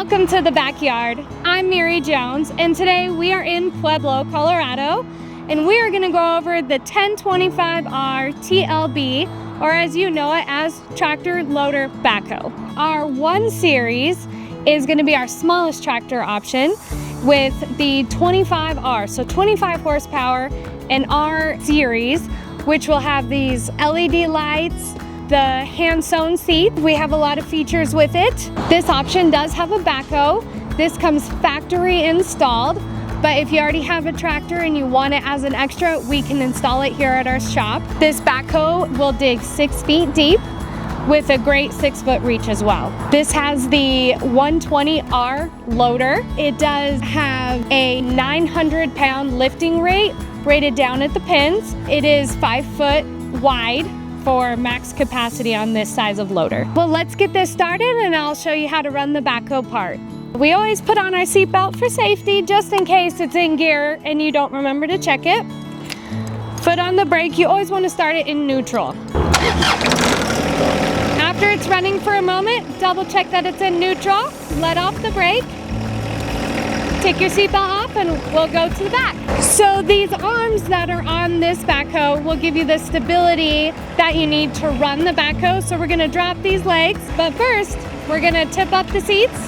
Welcome to the backyard. I'm Mary Jones, and today we are in Pueblo, Colorado, and we are going to go over the 1025R TLB, or as you know it as tractor loader backhoe. Our 1 series is going to be our smallest tractor option with the 25R, so 25 horsepower, and R series, which will have these LED lights, the hand-sewn seat. We have a lot of features with it. This option does have a backhoe. This comes factory installed, but if you already have a tractor and you want it as an extra, we can install it here at our shop. This backhoe will dig 6 feet deep with a great 6-foot reach as well. This has the 120R loader. It does have a 900-pound lifting rate rated down at the pins. It is 5 foot wide for max capacity on this size of loader. Well, let's get this started and I'll show you how to run the backhoe part. We always put on our seatbelt for safety just in case it's in gear and you don't remember to check it. Foot on the brake, you always want to start it in neutral. After it's running for a moment, double check that it's in neutral, let off the brake, take your seatbelt off, and we'll go to the back. So these arms that are on this backhoe will give you the stability that you need to run the backhoe. So we're gonna drop these legs, but first we're gonna tip up the seats,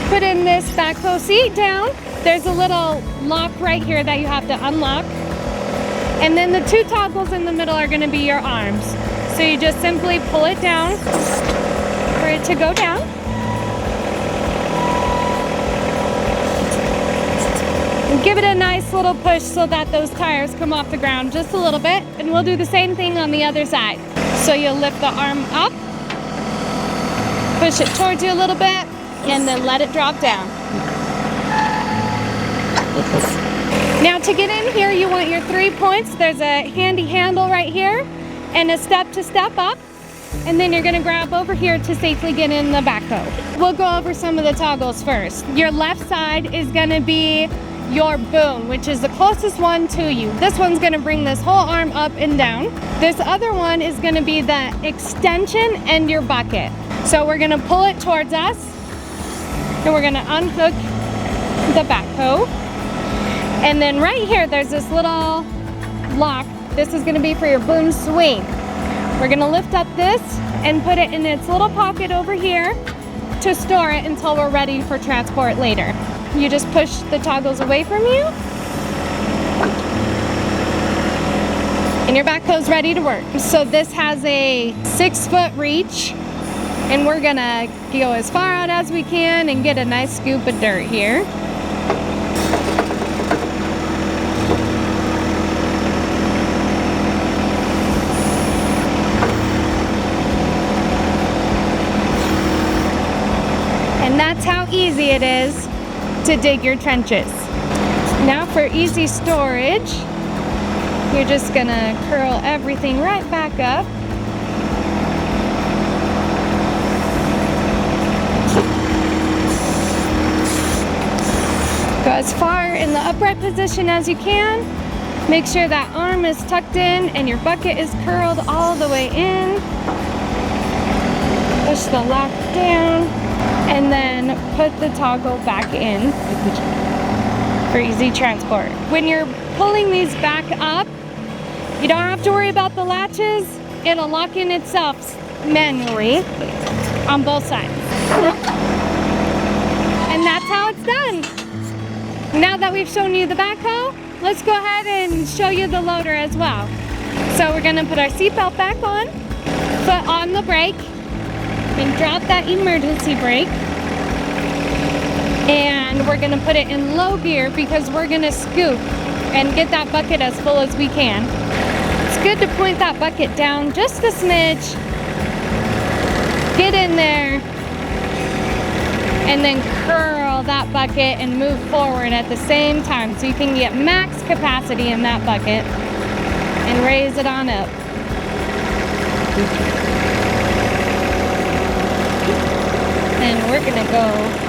put in this backhoe seat down. There's a little lock right here that you have to unlock. And then the 2 toggles in the middle are gonna be your arms. So you just simply pull it down for it to go down. And give it a nice little push so that those tires come off the ground just a little bit. And we'll do the same thing on the other side. So you'll lift the arm up, push it towards you a little bit, and then let it drop down. Now to get in here, you want your 3 points. There's a handy handle right here and a step to step up. And then you're gonna grab over here to safely get in the backhoe. We'll go over some of the toggles first. Your left side is gonna be your boom, which is the closest one to you. This one's gonna bring this whole arm up and down. This other one is gonna be the extension and your bucket. So we're gonna pull it towards us and we're gonna unhook the backhoe. And then right here, there's this little lock. This is gonna be for your boom swing. We're gonna lift up this and put it in its little pocket over here to store it until we're ready for transport later. You just push the toggles away from you and your backhoe's ready to work. So this has a 6-foot reach and we're gonna go as far out as we can and get a nice scoop of dirt here. And that's how easy it is to dig your trenches. Now for easy storage, you're just gonna curl everything right back up. Go as far in the upright position as you can. Make sure that arm is tucked in and your bucket is curled all the way in. Push the lock down. And then put the toggle back in for easy transport. When you're pulling these back up, you don't have to worry about the latches. It'll lock in itself manually on both sides. And that's how it's done. Now that we've shown you the backhoe, let's go ahead and show you the loader as well. So we're gonna put our seatbelt back on, foot on the brake, and drop that emergency brake. And we're gonna put it in low gear because we're gonna scoop and get that bucket as full as we can. It's good to point that bucket down just a smidge, get in there, and then curl that bucket and move forward at the same time so you can get max capacity in that bucket and raise it on up. And we're gonna go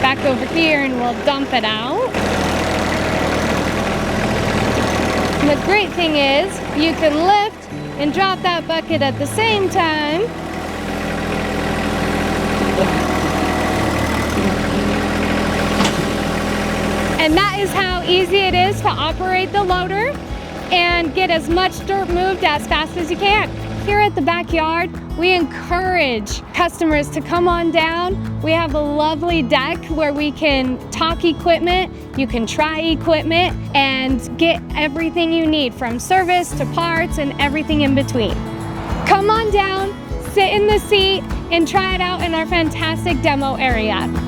back over here and we'll dump it out. And the great thing is you can lift and drop that bucket at the same time And that is how easy it is to operate the loader and get as much dirt moved as fast as you can. Here at the backyard, we encourage customers to come on down. We have a lovely deck where we can talk equipment, you can try equipment, and get everything you need from service to parts and everything in between. Come on down, sit in the seat, and try it out in our fantastic demo area.